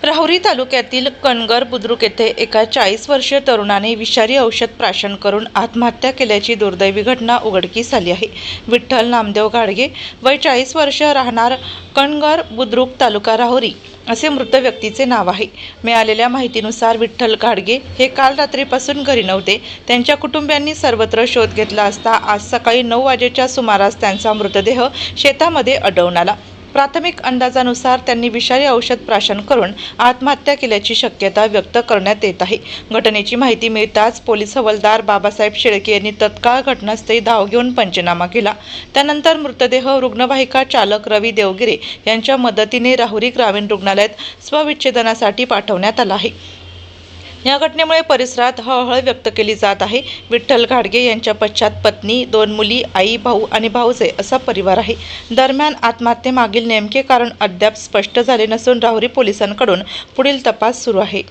राहुरी तालुक्यातील कणगर बुद्रुक येथे एका 40 वर्षीय तरुणाने विषारी औषध प्राशन करून आत्महत्या केल्याची दुर्दैवी घटना उघडकीस आली आहे। विठ्ठल नामदेव घाडगे वय 40 वर्ष, राहणार कणगर बुद्रुक, तालुका राहुरी असे मृत व्यक्तीचे नाव आहे। मिळालेल्या माहितीनुसार विठ्ठल घाडगे हे काल रात्रीपासून घरी नव्हते। त्यांच्या कुटुंबियांनी सर्वत्र शोध घेतला असता आज सकाळी 9 वाजेच्या सुमारास त्यांचा मृतदेह शेतामध्ये आढळून आला। प्राथमिक अंदाजानुसार त्यांनी विषारी औषध प्राशन करून आत्महत्या केल्याची शक्यता व्यक्त करण्यात येत आहे। घटनेची माहिती मिळताच पोलीस हवालदार बाबासाहेब शेळके यांनी तत्काळ घटनास्थळी धाव घेऊन पंचनामा केला। त्यानंतर मृतदेह रुग्णवाहिका चालक रवी देवगिरे यांच्या मदतीने राहुरी ग्रामीण रुग्णालयात स्वविच्छेदनासाठी पाठवण्यात आला आहे। या घटनेमुळे परिसरात हळहळ व्यक्त केली जात आहे। विठ्ठल घाडगे यांच्या पश्चात पत्नी, 2 मुली, आई, भाऊ आणि भाऊजे असा परिवार आहे। दरम्यान आत्महत्येमागील नेमके कारण अद्याप स्पष्ट झाले नसून राहुरी पोलिसांकडून पुढील तपास सुरू आहे।